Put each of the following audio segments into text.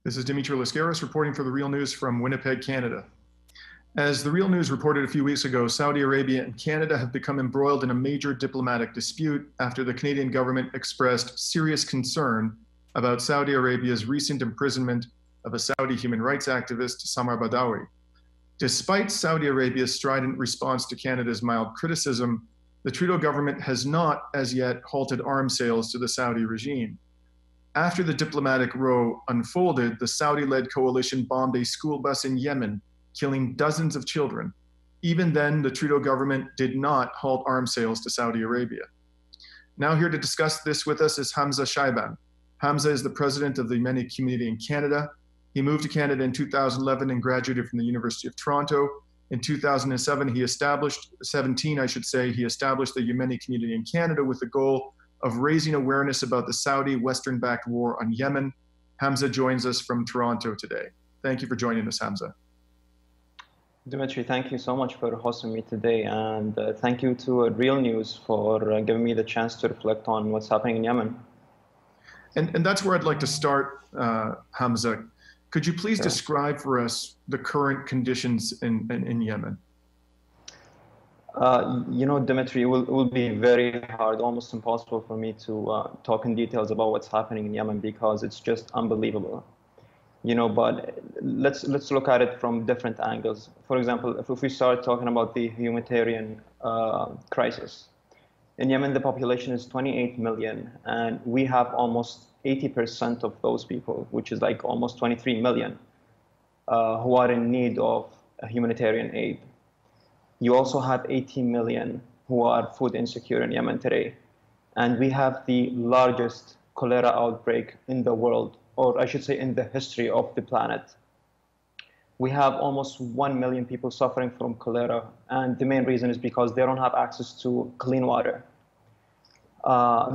This is Dimitri Lascaris reporting for The Real News from Winnipeg, Canada. As The Real News reported a few weeks ago, Saudi Arabia and Canada have become embroiled in a major diplomatic dispute after the Canadian government expressed serious concern about Saudi Arabia's recent imprisonment of a Saudi human rights activist, Samar Badawi. Despite Saudi Arabia's strident response to Canada's mild criticism, the Trudeau government has not, as yet, halted arms sales to the Saudi regime. After the diplomatic row unfolded, the Saudi-led coalition bombed a school bus in Yemen, killing dozens of children. Even then, the Trudeau government did not halt arms sales to Saudi Arabia. Now here to discuss this with us is Hamza Shaiban. Hamza is the president of the Yemeni community in Canada. He moved to Canada in 2011 and graduated from the University of Toronto. In 2017, he established the Yemeni community in Canada with the goal of raising awareness about the Saudi Western-backed war on Yemen. Hamza joins us from Toronto today. Thank you for joining us, Hamza. Dimitri, thank you so much for hosting me today, and thank you to Real News for giving me the chance to reflect on what's happening in Yemen. And that's where I'd like to start, Hamza. Could you please describe for us the current conditions in Yemen? You know, Dimitri, it will be very hard, almost impossible for me to talk in details about what's happening in Yemen because it's just unbelievable. You know, but let's look at it from different angles. For example, if we start talking about the humanitarian crisis. In Yemen, the population is 28 million, and we have almost 80% of those people, which is like almost 23 million, who are in need of humanitarian aid. You also have 18 million who are food insecure in Yemen today. And we have the largest cholera outbreak in the world, or I should say in the history of the planet. We have almost 1 million people suffering from cholera, and the main reason is because they don't have access to clean water.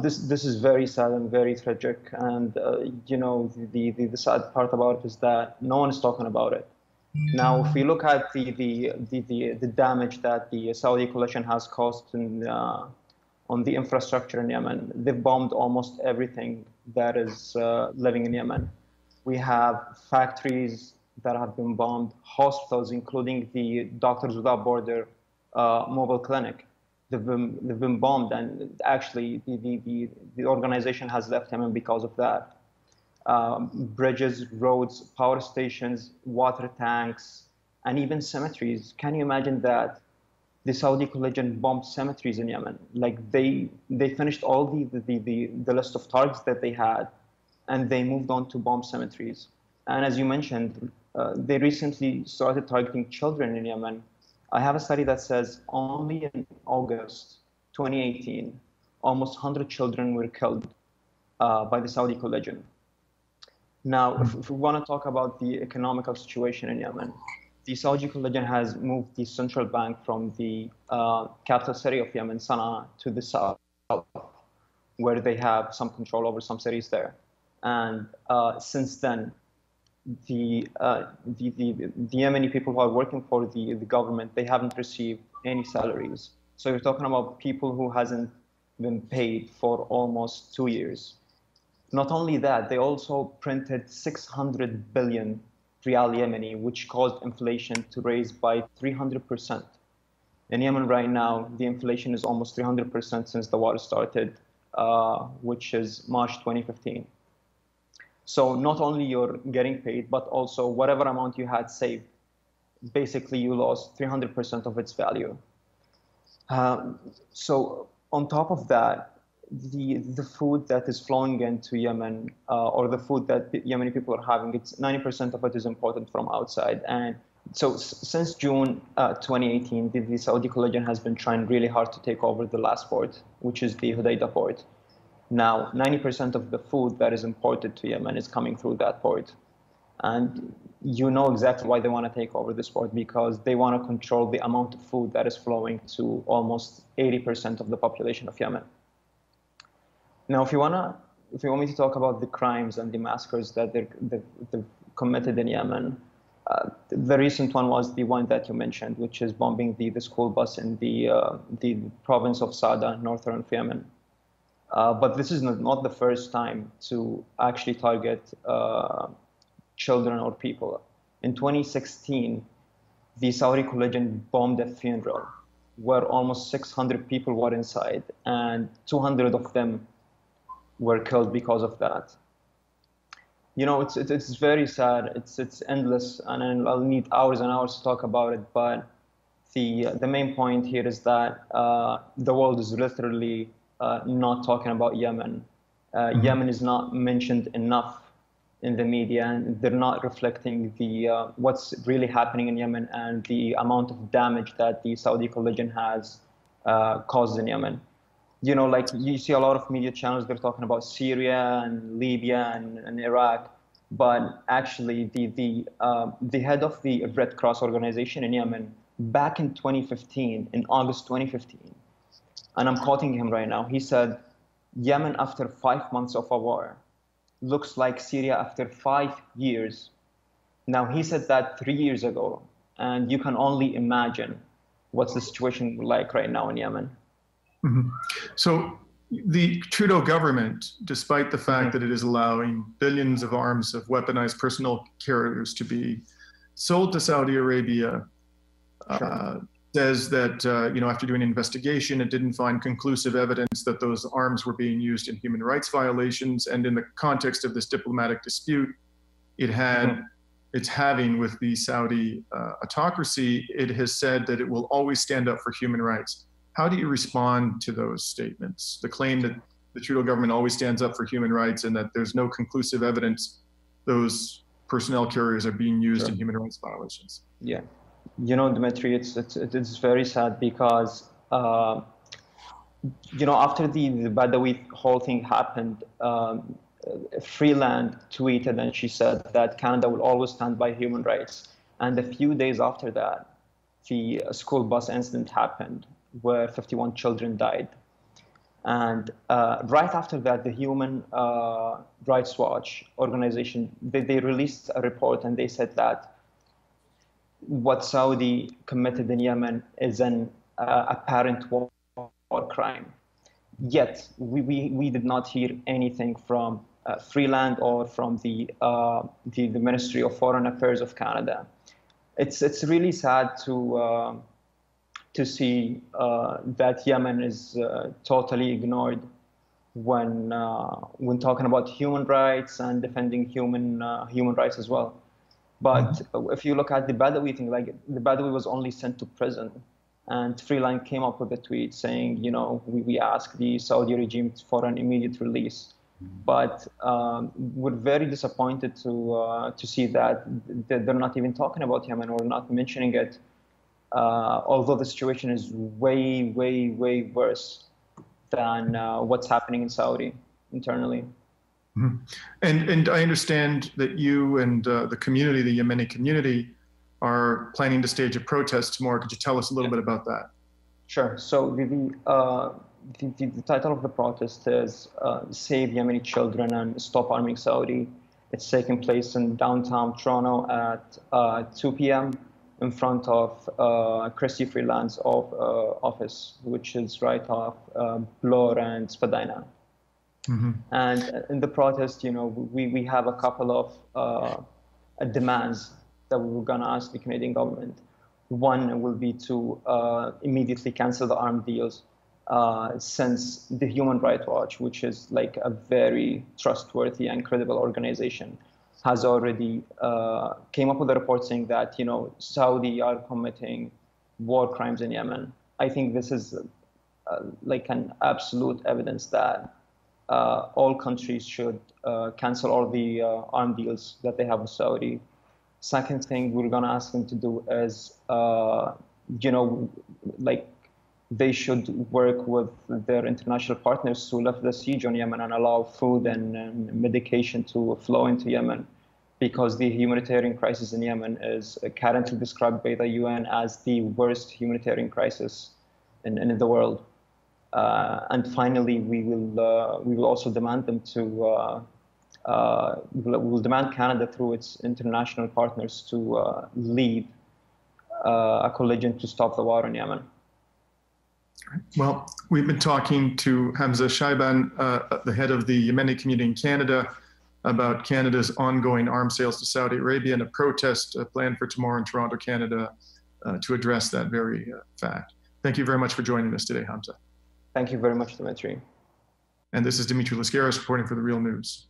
This is very sad and very tragic, and you know, the sad part about it is that no one is talking about it. Now, if we look at the damage that the Saudi coalition has caused on the infrastructure in Yemen, they've bombed almost everything that is living in Yemen. We have factories that have been bombed, hospitals, including the Doctors Without Border mobile clinic. They've been bombed, and actually the organization has left Yemen because of that. Bridges, roads, power stations, water tanks, and even cemeteries. Can you imagine that the Saudi coalition bombed cemeteries in Yemen? Like they finished all the list of targets that they had, and they moved on to bomb cemeteries. And as you mentioned, they recently started targeting children in Yemen. I have a study that says only in August 2018, almost 100 children were killed by the Saudi coalition. Now, if we want to talk about the economical situation in Yemen, the Saudi coalition has moved the central bank from the capital city of Yemen, Sana'a, to the south, where they have some control over some cities there. And since then, the Yemeni people who are working for the government, they haven't received any salaries. So you're talking about people who hasn't been paid for almost 2 years. Not only that, they also printed 600 billion Riyal Yemeni, which caused inflation to raise by 300%. In Yemen right now, the inflation is almost 300% since the war started, which is March 2015. So not only you're getting paid, but also whatever amount you had saved, basically you lost 300% of its value. So on top of that, the food that is flowing into Yemen, or the food that Yemeni people are having, it's 90% of it is imported from outside. And so since June 2018, the Saudi coalition has been trying really hard to take over the last port, which is the Hodeidah port. Now, 90% of the food that is imported to Yemen is coming through that port. And you know exactly why they want to take over this port, because they want to control the amount of food that is flowing to almost 80% of the population of Yemen. Now, if you want me to talk about the crimes and the massacres that they've committed in Yemen, the recent one was the one that you mentioned, which is bombing the school bus in the province of Sada, northern of Yemen. But this is not the first time to actually target children or people. In 2016, the Saudi coalition bombed a funeral where almost 600 people were inside, and 200 of them were killed because of that. You know, it's very sad. It's endless, and I'll need hours and hours to talk about it. But the main point here is that the world is literally not talking about Yemen. Yemen is not mentioned enough in the media, and they're not reflecting the what's really happening in Yemen and the amount of damage that the Saudi coalition has caused in Yemen. You know, like you see a lot of media channels, they're talking about Syria and Libya and Iraq, but actually the head of the Red Cross organization in Yemen back in 2015, in August 2015, and I'm quoting him right now, he said, Yemen after 5 months of a war looks like Syria after 5 years. Now, he said that 3 years ago, and you can only imagine what's the situation like right now in Yemen. Mm-hmm. So the Trudeau government, despite the fact that it is allowing billions of arms of weaponized personnel carriers to be sold to Saudi Arabia, says that, after doing an investigation, it didn't find conclusive evidence that those arms were being used in human rights violations. And in the context of this diplomatic dispute it's having with the Saudi autocracy, it has said that it will always stand up for human rights. How do you respond to those statements? The claim that the Trudeau government always stands up for human rights and that there's no conclusive evidence those personnel carriers are being used in human rights violations. Yeah. You know, Dmitry, it's very sad because, after the Badawi whole thing happened, Freeland tweeted and she said that Canada will always stand by human rights. And a few days after that, the school bus incident happened where 51 children died. And right after that, the Human Rights Watch organization, they released a report and they said that what Saudi committed in Yemen is an apparent war crime. Yet we did not hear anything from Freeland or from the Ministry of Foreign Affairs of Canada. It's really sad to see that Yemen is totally ignored when talking about human rights and defending human rights as well. But if you look at the Badawi thing, like the Badawi was only sent to prison, and Freeland came up with a tweet saying, we ask the Saudi regime for an immediate release. But we're very disappointed to see that they're not even talking about Yemen or not mentioning it, although the situation is way, way, way worse than what's happening in Saudi internally. Mm-hmm. And I understand that you and the community, the Yemeni community, are planning to stage a protest tomorrow. Could you tell us a little bit about that? Sure. So the title of the protest is Save Yemeni Children and Stop Arming Saudi. It's taking place in downtown Toronto at 2 p.m. in front of Christy Freeland's office, which is right off Bloor and Spadina. Mm-hmm. And in the protest, we have a couple of demands that we were going to ask the Canadian government. One will be to immediately cancel the arms deals, since the Human Rights Watch, which is like a very trustworthy and credible organization, has already came up with a report saying that Saudi are committing war crimes in Yemen. I think this is like an absolute evidence that all countries should cancel all the arms deals that they have with Saudi. Second thing we're going to ask them to do is, like they should work with their international partners to lift the siege on Yemen and allow food and medication to flow into Yemen, because the humanitarian crisis in Yemen is currently described by the UN as the worst humanitarian crisis in the world. And finally, we will also demand them to we will demand Canada through its international partners to lead a coalition to stop the war in Yemen. Well, we've been talking to Hamza Shaiban, the head of the Yemeni community in Canada. about Canada's ongoing arms sales to Saudi Arabia and a protest planned for tomorrow in Toronto, Canada, to address that very fact. Thank you very much for joining us today, Hamza. Thank you very much, Dimitri. And this is Dimitri Lascaris reporting for The Real News.